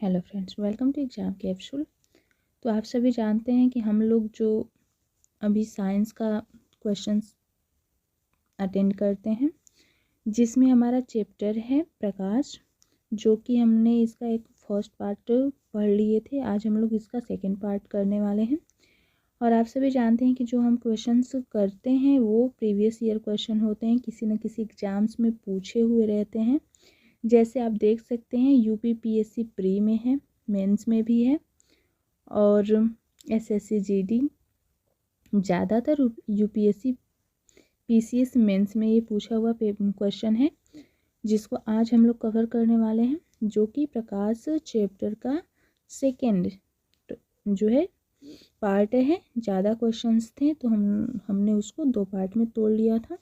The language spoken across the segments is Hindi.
Hello friends, welcome to exam capsule. तो आप सभी जानते हैं कि हम लोग जो अभी साइंस का क्वेश्चंस अटेंड करते हैं, जिसमें हमारा चैप्टर है प्रकाश, जो कि हमने इसका एक फर्स्ट पार्ट पढ़ लिए थे। आज हम लोग इसका सेकंड पार्ट करने वाले हैं। और आप सभी जानते हैं कि जो हम क्वेश्चंस करते हैं वो प्रीवियस ईयर क्वेश्चन होते हैं, किसी न किसी एग्जाम्स में पूछे हुए रहते हैं। जैसे आप देख सकते हैं यूपीपीएससी प्री में है, मेंस में भी है, और एसएससी जीडी, ज़्यादातर यूपीएससी पीसीएस मेंस में ये पूछा हुआ क्वेश्चन है, जिसको आज हम लोग कवर करने वाले हैं, जो कि प्रकाश चैप्टर का सेकंड जो है पार्ट है। ज़्यादा क्वेश्चंस थे तो हमने उसको 2 पार्ट में तोड़ लिया था।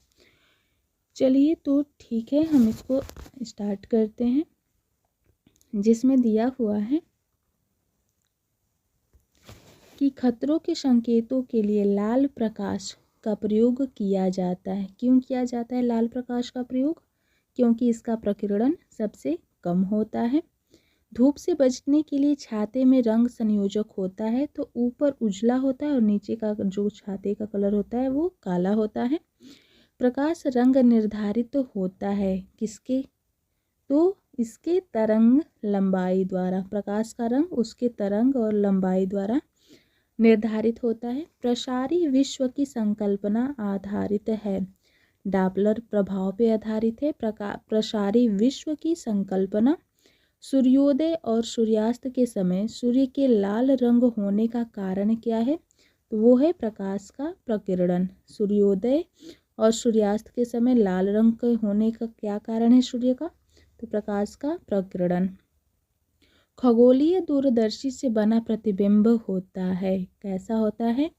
चलिए तो ठीक है, हम इसको स्टार्ट करते हैं, जिसमें दिया हुआ है कि खतरों के संकेतों के लिए लाल प्रकाश का प्रयोग किया जाता है। क्यों किया जाता है लाल प्रकाश का प्रयोग? क्योंकि इसका प्रकीर्णन सबसे कम होता है। धूप से बचने के लिए छाते में रंग संयोजक होता है, तो ऊपर उजला होता है और नीचे का जो छाते का कलर होता है वो काला होता है। प्रकाश रंग निर्धारित तो होता है किसके? तो इसके तरंग लंबाई द्वारा। प्रकाश का रंग उसके तरंग और लंबाई द्वारा निर्धारित होता है। प्रसारी विश्व की संकल्पना आधारित है, डापलर प्रभाव पे आधारित है। प्रसारी विश्व की संकल्पना सूर्योदय और सूर्यास्त के समय सूर्य के लाल रंग होने का कारण क्या है? तो वो है प्रकाश का प्रकीर्णन। सूर्योदय और सूर्यास्त के समय लाल रंग के होने का क्या कारण है सूर्य का? तो प्रकाश का प्रकीर्णन। खगोलीय दूरदर्शी से बना प्रतिबिंब होता है। कैसा होता है?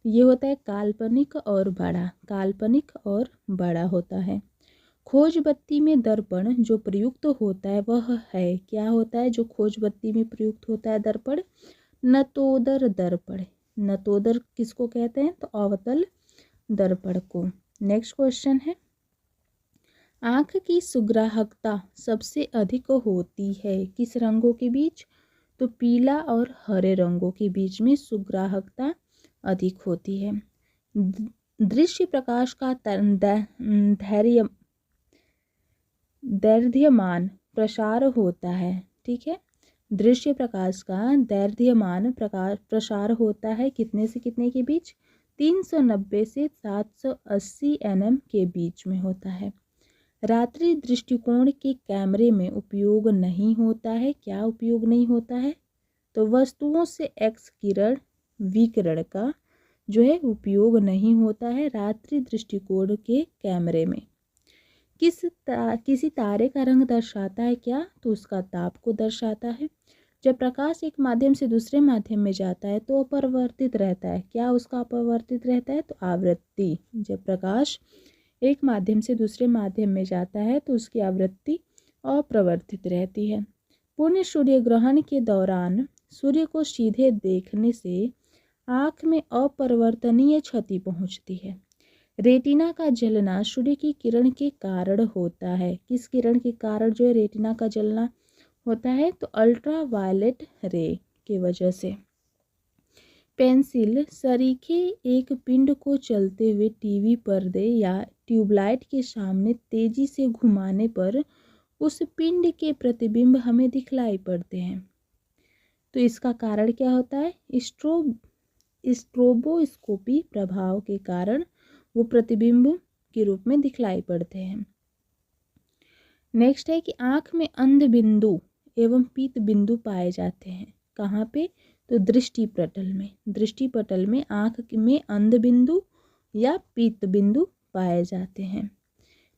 ये होता है काल्पनिक और बड़ा। काल्पनिक और बड़ा होता है। खोज बत्ती में दर्पण जो प्रयुक्त होता है वह है, क्या होता है जो खोज बत्ती में प्रयुक्त होता है दर्पण? नतोदर दर्पण। नतोदर किसको कहते हैं? तो अवतल दर्पण को। नेक्स्ट क्वेश्चन है, आँख की सुग्राहकता सबसे अधिक होती है किस रंगों के बीच? तो पीला और हरे रंगों के बीच में सुग्राहकता अधिक होती है। दृश्य प्रकाश का दैर्घ्यमान प्रसार होता है। ठीक है, दृश्य प्रकाश का दैर्घ्यमान प्रसार होता है कितने से कितने के बीच? 390 से 780 nm के बीच में होता है। रात्रि दृष्टिकोण के कैमरे में उपयोग नहीं होता है। क्या उपयोग नहीं होता है? तो वस्तुओं से एक्स किरण विकिरण का जो है उपयोग नहीं होता है रात्रि दृष्टिकोण के कैमरे में। किसी तारे का रंग दर्शाता है क्या? तो उसका ताप को दर्शाता है। जब प्रकाश एक माध्यम से दूसरे माध्यम में जाता है तो अपरिवर्तित रहता है। क्या उसका अपरिवर्तित रहता है? तो आवृत्ति। जब प्रकाश एक माध्यम से दूसरे माध्यम में जाता है तो उसकी आवृत्ति अपरिवर्तित रहती है। पूर्ण सूर्य ग्रहण के दौरान सूर्य को सीधे देखने से आँख में अपरिवर्तनीय क्षति पहुँचती है। रेटिना का जलना सूर्य की किरण के कारण होता है। किस किरण के कारण जो है रेटिना का जलना होता है? तो अल्ट्रावायलेट रे की वजह से। पेंसिल सरीखे एक पिंड को चलते हुए टीवी पर्दे या ट्यूबलाइट के सामने तेजी से घुमाने पर उस पिंड के प्रतिबिंब हमें दिखलाई पड़ते हैं। तो इसका कारण क्या होता है? स्ट्रोबोस्कोपी प्रभाव के कारण वो प्रतिबिंब के रूप में दिखलाई पड़ते हैं। नेक्स्ट है कि आँख में अंध बिंदु एवं पीत बिंदु पाए जाते हैं। कहाँ पे? तो दृष्टि पटल में। दृष्टि पटल में आँख में अंध बिंदु या पीत बिंदु पाए जाते हैं।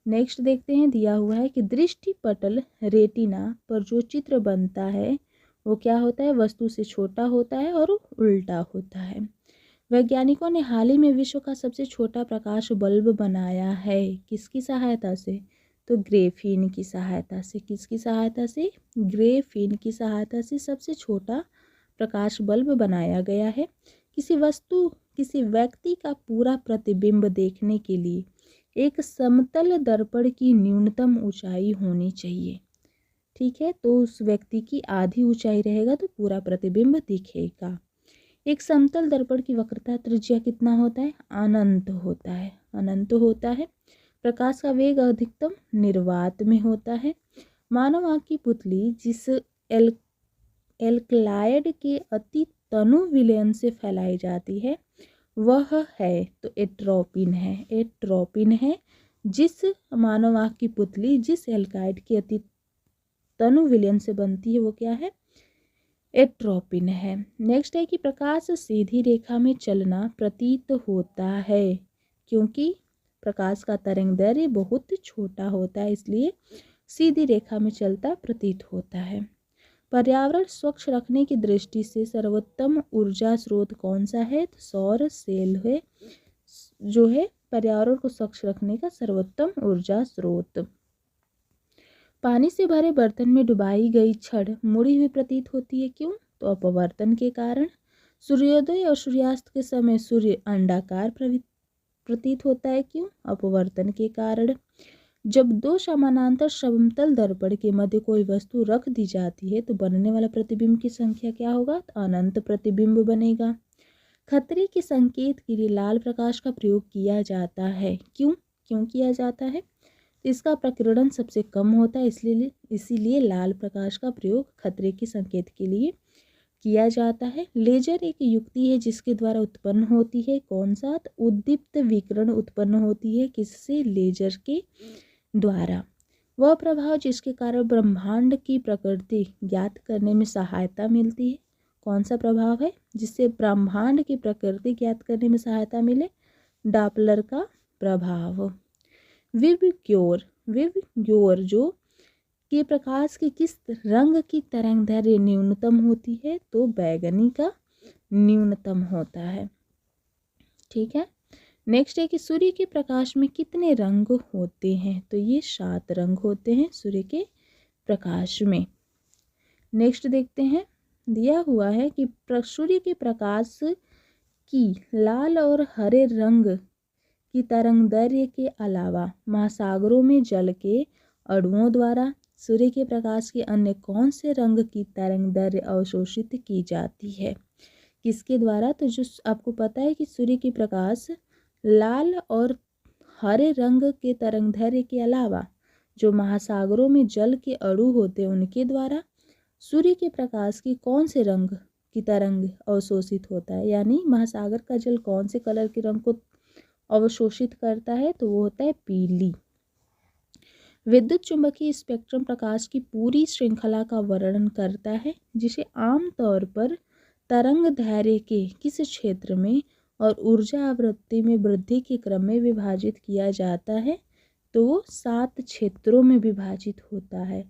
नेक्स्ट देखते हैं, दिया हुआ है कि दृष्टि पटल रेटिना पर जो चित्र बनता है वो क्या होता है? वस्तु से छोटा होता है और उल्टा होता है। वैज्ञानिकों ने हाल ही में विश्व का सबसे छोटा प्रकाश बल्ब बनाया है। किसकी सहायता से? तो ग्रेफीन की सहायता से। किसकी सहायता से? ग्रेफीन की सहायता से सबसे छोटा प्रकाश बल्ब बनाया गया है। किसी व्यक्ति का पूरा प्रतिबिंब देखने के लिए एक समतल दर्पण की न्यूनतम ऊंचाई होनी चाहिए। ठीक है, तो उस व्यक्ति की आधी ऊंचाई रहेगा तो पूरा प्रतिबिंब दिखेगा। एक समतल दर्पण की वक्रता त्रिज्या कितना होता है? अनंत होता है, अनंत होता है। प्रकाश का वेग अधिकतम निर्वात में होता है। मानव आँख की पुतली जिस एल्कलाइड के अति तनु विलयन से फैलाई जाती है वह है, तो एट्रोपिन है, एट्रोपिन है। जिस मानव आँख की पुतली जिस एल्काइड के अति तनु विलयन से बनती है वो क्या है? एट्रोपिन है। नेक्स्ट है कि प्रकाश सीधी रेखा में चलना प्रतीत होता है, क्योंकि प्रकाश का तरंगदैर्घ्य बहुत छोटा होता है, इसलिए सीधी रेखा में चलता प्रतीत होता है। पर्यावरण स्वच्छ रखने की दृष्टि से सर्वोत्तम ऊर्जा स्रोत कौन सा है? तो सौर सेल है, जो है पर्यावरण को स्वच्छ रखने का सर्वोत्तम ऊर्जा स्रोत। पानी से भरे बर्तन में डुबाई गई छड़ मुड़ी हुई प्रतीत होती है, क्यों? तो अपवर्तन के कारण। सूर्योदय और सूर्यास्त के समय सूर्य अंडाकार प्रतीत होता है, क्यों? अपवर्तन के कारण। जब दो समानांतर समतल दर्पण के मध्य कोई वस्तु रख दी जाती है तो बनने वाला प्रतिबिंब की संख्या क्या होगा? तो अनंत प्रतिबिंब बनेगा। खतरे के संकेत के लिए लाल प्रकाश का प्रयोग किया जाता है, क्यों? क्यों किया जाता है? इसका प्रकीर्णन सबसे कम होता है, इसीलिए लाल प्रकाश का प्रयोग खतरे के संकेत के लिए किया जाता है। लेजर एक युक्ति है जिसके द्वारा उत्पन्न होती है, कौन सा? उद्दीप्त विकिरण उत्पन्न होती है, किससे? लेजर के द्वारा। वह प्रभाव जिसके कारण ब्रह्मांड की प्रकृति ज्ञात करने में सहायता मिलती है, कौन सा प्रभाव है जिससे ब्रह्मांड की प्रकृति ज्ञात करने में सहायता मिले? डॉपलर का प्रभाव। विबग्योर जो के प्रकाश के किस रंग की तरंगदैर्घ्य न्यूनतम होती है? तो बैगनी का न्यूनतम होता है, ठीक है। नेक्स्ट है कि सूर्य के प्रकाश में कितने रंग होते हैं? तो ये 7 रंग होते हैं सूर्य के प्रकाश में। नेक्स्ट देखते हैं, दिया हुआ है कि सूर्य के प्रकाश की लाल और हरे रंग की तरंगदैर्घ्य के अलावा महासागरों में जल के अणुओं द्वारा सूर्य के प्रकाश के अन्य कौन से रंग की तरंगदैर्घ्य अवशोषित की जाती है? किसके द्वारा? तो जो आपको पता है कि सूर्य के प्रकाश लाल और हरे रंग के तरंगदैर्घ्य के अलावा जो महासागरों में जल के अणु होते हैं उनके द्वारा सूर्य के प्रकाश की कौन से रंग की तरंग अवशोषित होता है, यानी महासागर का जल कौन से कलर के रंग को अवशोषित करता है? तो वो होता है पीली। विद्युत चुंबकीय स्पेक्ट्रम प्रकाश की पूरी श्रृंखला का वर्णन करता है, जिसे आमतौर पर तरंगदैर्घ्य के किस क्षेत्र में और ऊर्जा आवृत्ति में वृद्धि के क्रम में विभाजित किया जाता है? तो वो 7 क्षेत्रों में विभाजित होता है।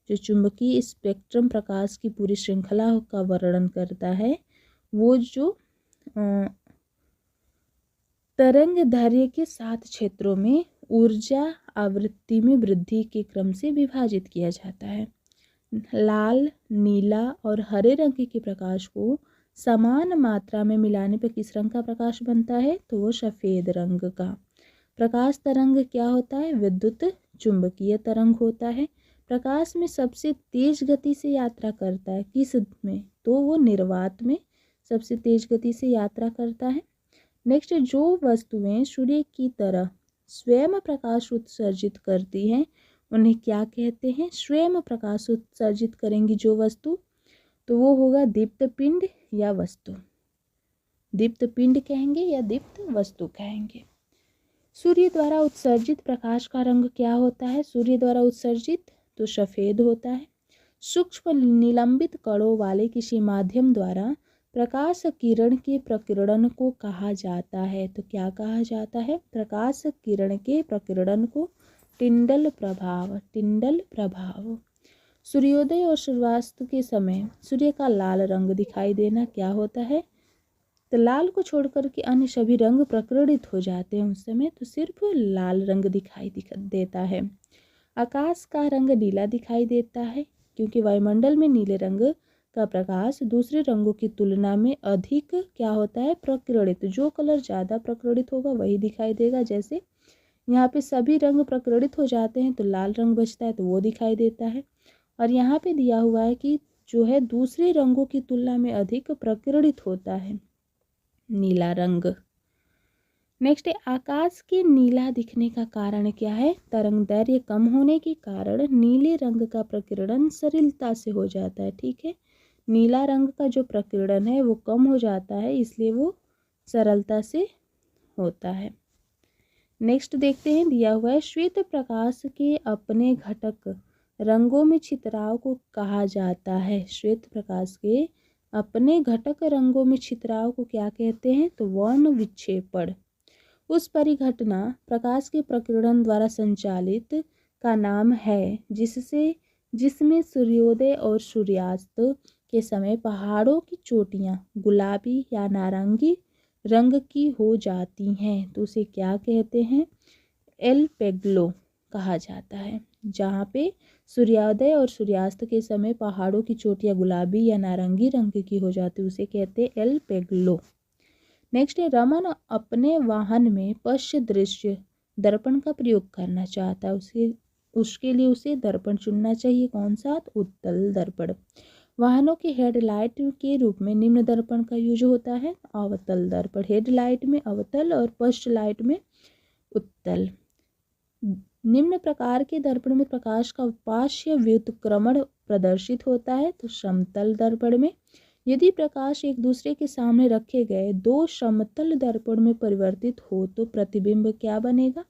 जो चुंबकीय स्पेक्ट्रम प्रकाश की पूरी श्रृंखला का वर्णन करता है वो जो तरंगदैर्घ्य के 7 क्षेत्रों में ऊर्जा आवृत्ति में वृद्धि के क्रम से विभाजित किया जाता है। लाल, नीला और हरे रंग के प्रकाश को समान मात्रा में मिलाने पर किस रंग का प्रकाश बनता है? तो वो सफ़ेद रंग का। प्रकाश तरंग क्या होता है? विद्युत चुंबकीय तरंग होता है। प्रकाश में सबसे तेज गति से यात्रा करता है, किस में? तो वो निर्वात में सबसे तेज गति से यात्रा करता है। नेक्स्ट, जो वस्तुएं सूर्य की तरह स्वयं प्रकाश उत्सर्जित करती हैं उन्हें क्या कहते हैं? स्वयं प्रकाश उत्सर्जित करेंगी जो वस्तु, तो वो होगा दीप्त पिंड या वस्तु। दीप्त पिंड कहेंगे या दीप्त वस्तु कहेंगे। सूर्य द्वारा उत्सर्जित प्रकाश का रंग क्या होता है? सूर्य द्वारा उत्सर्जित तो सफ़ेद होता है। सूक्ष्म निलंबित कणों वाले किसी माध्यम द्वारा प्रकाश किरण के प्रकीर्णन को कहा जाता है, तो क्या कहा जाता है? प्रकाश किरण के प्रकीर्णन को टिंडल प्रभाव, टिंडल प्रभाव। सूर्योदय और सूर्यास्त के समय सूर्य का लाल रंग दिखाई देना क्या होता है? तो लाल को छोड़कर के अन्य सभी रंग प्रकीर्णित हो जाते हैं उस समय, तो सिर्फ लाल रंग दिखाई देता है। आकाश का रंग नीला दिखाई देता है क्योंकि वायुमंडल में नीले रंग का प्रकाश दूसरे रंगों की तुलना में अधिक क्या होता है? प्रकीर्णित। जो कलर ज़्यादा प्रकीर्णित होगा वही दिखाई देगा। जैसे यहाँ पे सभी रंग प्रकीर्णित हो जाते हैं तो लाल रंग बचता है तो वो दिखाई देता है, और यहाँ पे दिया हुआ है कि जो है दूसरे रंगों की तुलना में अधिक प्रकीर्णित होता है, नीला रंग। नेक्स्ट है, आकाश के नीला दिखने का कारण क्या है? तरंगदैर्घ्य कम होने के कारण नीले रंग का प्रकीर्णन सरलता से हो जाता है। ठीक है, नीला रंग का जो प्रकीर्णन है वो कम हो जाता है, इसलिए वो सरलता से होता है। नेक्स्ट देखते हैं, दिया हुआ है, श्वेत प्रकाश के अपने घटक रंगों में छितराव को कहा जाता है। श्वेत प्रकाश के अपने घटक रंगों में छितराव को क्या कहते हैं? तो वर्ण विक्षेपण। उस परिघटना प्रकाश के प्रकीर्णन द्वारा संचालित का नाम है जिसमें सूर्योदय और सूर्यास्त के समय पहाड़ों की चोटियां गुलाबी या नारंगी रंग की हो जाती हैं, तो उसे क्या कहते हैं? एल्पेग्लो कहा जाता है। जहाँ पे सूर्योदय और सूर्यास्त के समय पहाड़ों की चोटियां गुलाबी या नारंगी रंग की हो जाती है, उसे कहते हैं एल्पेग्लो। नेक्स्ट है, रमन अपने वाहन में पश्च दृश्य दर्पण का प्रयोग करना चाहता है, उसके लिए उसे दर्पण चुनना चाहिए। कौन सा? उत्तल दर्पण। वाहनों के हेडलाइट के रूप में निम्न दर्पण का यूज होता है, अवतल दर्पण। हेडलाइट में अवतल और पश्च लाइट में उत्तल। निम्न प्रकार के दर्पण में प्रकाश का पार्श्व व्युत्क्रमण प्रदर्शित होता है, तो समतल दर्पण में यदि प्रकाश एक दूसरे के सामने रखे गए दो समतल दर्पण में परिवर्तित हो तो प्रतिबिंब क्या बनेगा?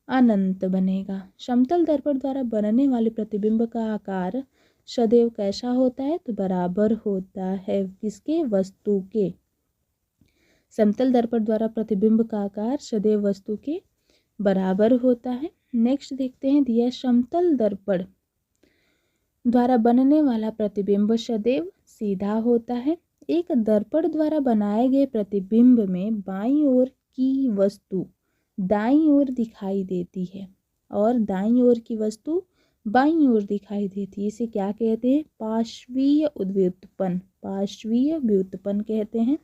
अनंत बनेगा। समतल दर्पण द्वारा बनने वाले प्रतिबिंब का आकार सदैव कैसा होता है? तो बराबर होता है। किसके? वस्तु के। समतल दर्पण द्वारा प्रतिबिंब का आकार सदैव वस्तु के बराबर होता है। नेक्स्ट देखते हैं, दिया समतल दर्पण द्वारा बनने वाला प्रतिबिंब सदैव सीधा होता है। एक दर्पण द्वारा बनाए गए प्रतिबिंब में बाईं ओर की वस्तु दाईं ओर दिखाई देती है और दाईं ओर की वस्तु बाईं ओर दिखाई देती है। इसे क्या कहते हैं? पार्श्वीय व्युत्पन्न। पार्श्वीय व्युत्पन्न कहते हैं।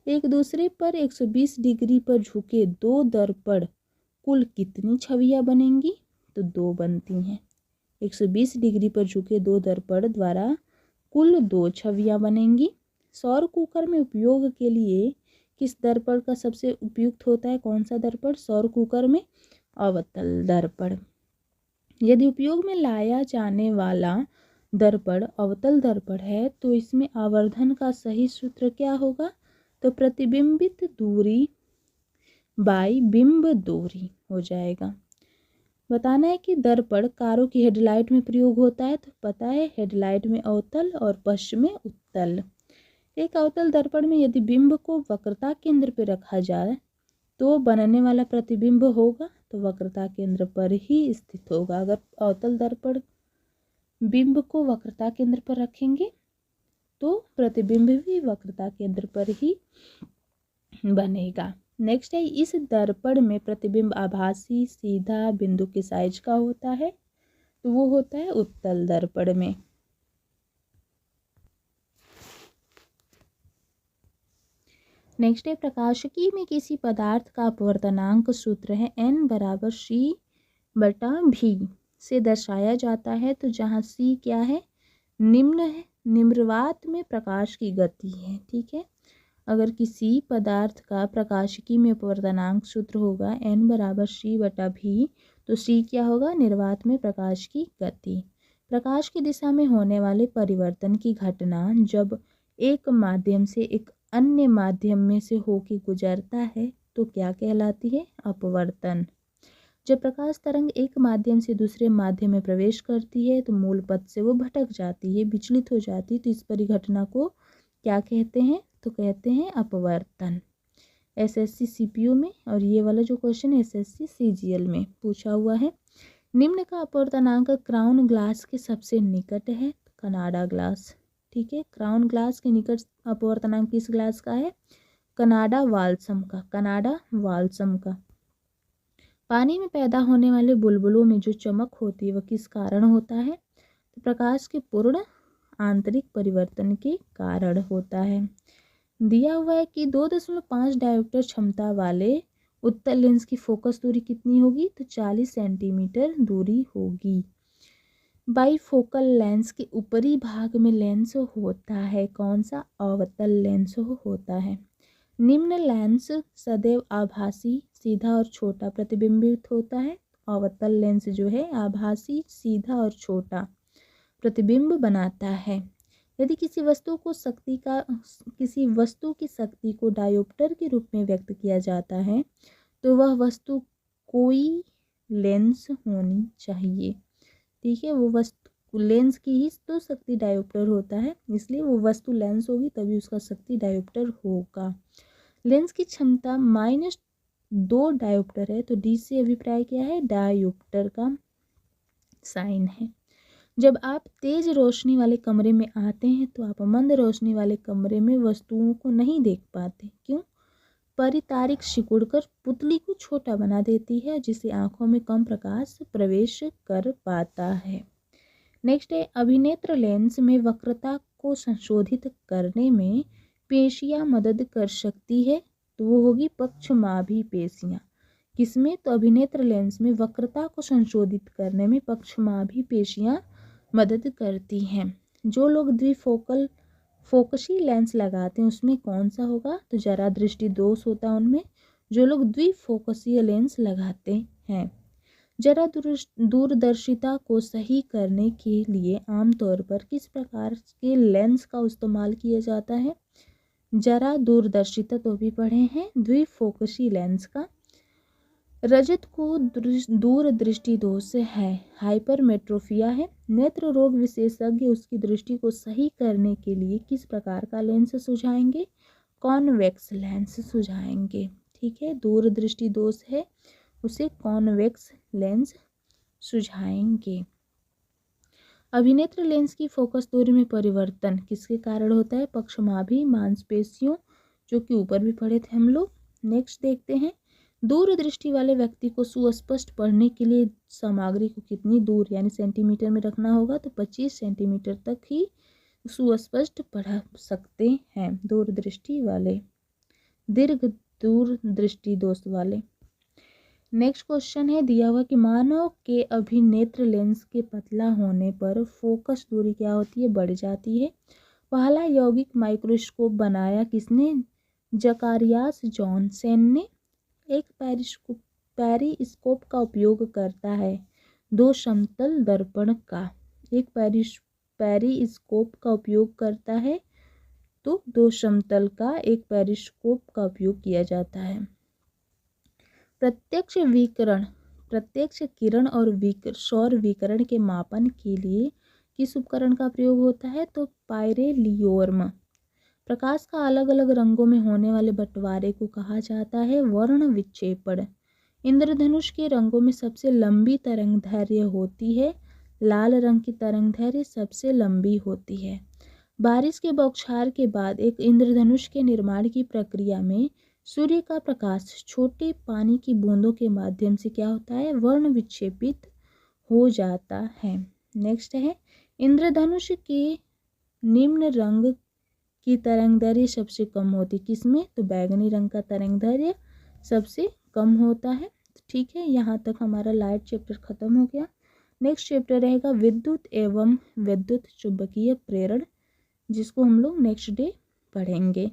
एक दूसरे पर 120 डिग्री पर झुके दो दर्पण कुल कितनी छवियां बनेंगी? तो 2 बनती हैं। 120 डिग्री पर झुके दो दर्पण द्वारा कुल 2 छवियां बनेंगी। सौर कुकर में उपयोग के लिए किस दर्पण का सबसे उपयुक्त होता है? कौन सा दर्पण? सौर कुकर में अवतल दर्पण। यदि उपयोग में लाया जाने वाला दर्पण अवतल दर्पण है तो इसमें आवर्धन का सही सूत्र क्या होगा? तो प्रतिबिंबित दूरी बाई बिंब दूरी हो जाएगा। बताना है कि दर्पण कारों की हेडलाइट में प्रयोग होता है, तो पता है हेडलाइट में अवतल और पश्च में उत्तल। एक अवतल दर्पण में यदि बिंब को वक्रता केंद्र पर रखा जाए तो बनने वाला प्रतिबिंब होगा तो वक्रता केंद्र पर ही स्थित होगा। अगर अवतल दर्पण बिंब को वक्रता केंद्र पर रखेंगे तो प्रतिबिंब भी वक्रता केंद्र पर ही बनेगा। नेक्स्ट है, इस दर्पण में प्रतिबिंब आभासी सीधा बिंदु के साइज का होता है, तो वो होता है उत्तल दर्पण में। नेक्स्ट है, प्रकाशिकी में किसी पदार्थ का अपवर्तनांक सूत्र है n बराबर c/v से दर्शाया जाता है। तो जहाँ c क्या है? निम्न है, निम्रवात में प्रकाश की गति है। ठीक है, अगर किसी पदार्थ का प्रकाशिकी में अपवर्तनांक सूत्र होगा n बराबर c/v, तो c क्या होगा? निर्वात में प्रकाश की गति। प्रकाश की दिशा में होने वाले परिवर्तन की घटना जब एक माध्यम से एक अन्य माध्यम में से होके गुजरता है तो क्या कहलाती है? अपवर्तन। जब प्रकाश तरंग एक माध्यम से दूसरे माध्यम में प्रवेश करती है तो मूल पथ से वो भटक जाती है, विचलित हो जाती है, तो इस परिघटना को क्या कहते हैं? तो कहते हैं अपवर्तन। एसएससी सीपीयू में और ये वाला जो क्वेश्चन एसएससी सीजीएल में पूछा हुआ है। निम्न का अपवर्तनांक क्राउन ग्लास के सबसे निकट है, कनाडा ग्लास। ठीक है, क्राउन ग्लास के निकट अपवर्तनांक किस ग्लास का है? कनाडा वाल्सम का। कनाडा वाल्सम का। पानी में पैदा होने वाले बुलबुलों में जो चमक होती है वह किस कारण होता है? तो प्रकाश के पूर्ण आंतरिक परिवर्तन के कारण होता है। दिया हुआ है कि 2.5 डायोप्टर क्षमता वाले उत्तल लेंस की फोकस दूरी कितनी होगी? तो 40 सेंटीमीटर दूरी होगी। बाईफोकल लेंस के ऊपरी भाग में लेंस होता है, कौन सा? अवतल लेंस होता है। निम्न लेंस सदैव आभासी, सीधा और छोटा प्रतिबिंबित होता है। अवतल लेंस जो है आभासी, सीधा और छोटा प्रतिबिंब बनाता है। यदि किसी वस्तु की शक्ति को डायोप्टर के रूप में व्यक्त किया जाता है तो वह वस्तु कोई लेंस होनी चाहिए। ठीक है, वो वस्तु लेंस की ही तो शक्ति डायोप्टर होता है, इसलिए वो वस्तु लेंस होगी तभी उसका शक्ति डायोप्टर होगा। लेंस की क्षमता -2 डायोप्टर है, तो डी से अभिप्राय क्या है? डायोप्टर का साइन है। जब आप तेज रोशनी वाले कमरे में आते हैं तो आप मंद रोशनी वाले कमरे में वस्तुओं को नहीं देख पाते। क्यों? परितारिक सिकुड़कर पुतली को छोटा बना देती है, जिससे आंखों में कम प्रकाश प्रवेश कर पाता है। नेक्स्ट है, अभिनेत्र लेंस में वक्रता को संशोधित करने में पेशियां मदद कर सकती है, तो वो होगी पक्षमाभी पेशियां। किसमें? तो अभिनेत्र लेंस में वक्रता को संशोधित करने में पक्षमाभी पेशियां मदद करती हैं। जो लोग फोकसी लेंस लगाते हैं उसमें कौन सा होगा? तो जरा दृष्टि दोष होता है उनमें, जो लोग द्विफोकसीय लेंस लगाते हैं। जरा दूरदर्शिता को सही करने के लिए आमतौर पर किस प्रकार के लेंस का इस्तेमाल किया जाता है? जरा दूरदर्शिता तो भी पढ़े हैं, द्विफोकसी लेंस का। रजत को दूरदृष्टि दोष है, हाइपरमेट्रोफिया है। नेत्र रोग विशेषज्ञ उसकी दृष्टि को सही करने के लिए किस प्रकार का लेंस सुझाएंगे? कॉन्वेक्स लेंस सुझाएंगे। ठीक है, दूरदृष्टि दोष है, उसे कॉन्वेक्स लेंस सुझाएंगे। अभिनेत्र लेंस की फोकस दूरी में परिवर्तन किसके कारण होता है? पक्षमाभी मांसपेशियों, जो कि ऊपर भी पढ़े थे हम लोग। नेक्स्ट देखते हैं, दूरदृष्टि वाले व्यक्ति को सुस्पष्ट पढ़ने के लिए सामग्री को कितनी दूर यानी सेंटीमीटर में रखना होगा? तो 25 सेंटीमीटर तक ही सुस्पष्ट पढ़ा सकते हैं दूरदृष्टि वाले, दीर्घ दूरदृष्टि दोष वाले। नेक्स्ट क्वेश्चन है, दिया हुआ कि मानव के अभिनेत्र लेंस के पतला होने पर फोकस दूरी क्या होती है? बढ़ जाती है। पहला यौगिक माइक्रोस्कोप बनाया किसने? जकारियास जॉनसन ने। एक पेरिस्कोप का उपयोग करता है 2 समतल दर्पण का। एक पेरिस्कोप का उपयोग करता है तो 2 समतल का एक पेरिस्कोप का उपयोग किया जाता है। प्रत्यक्ष किरण और सौर विकिरण के मापन के लिए किस उपकरण का प्रयोग होता है? तो पायरेलियोर्म। प्रकाश का अलग अलग रंगों में होने वाले बंटवारे को कहा जाता है वर्ण विक्षेपण। इंद्रधनुष के रंगों में सबसे लंबी तरंगदैर्घ्य होती है, लाल रंग की तरंगदैर्घ्य सबसे लंबी होती है। बारिश के बौछार के बाद एक इंद्रधनुष के निर्माण की प्रक्रिया में सूर्य का प्रकाश छोटे पानी की बूंदों के माध्यम से क्या होता है? वर्ण विक्षेपित हो जाता है। नेक्स्ट है, इंद्रधनुष के निम्न रंग की तरंगदैर्घ्य सबसे कम होती है किसमें? तो बैगनी रंग का तरंगदैर्घ्य सबसे कम होता है। ठीक है, यहाँ तक हमारा लाइट चैप्टर खत्म हो गया। नेक्स्ट चैप्टर रहेगा विद्युत एवं विद्युत चुंबकीय प्रेरण, जिसको हम लोग नेक्स्ट डे पढ़ेंगे।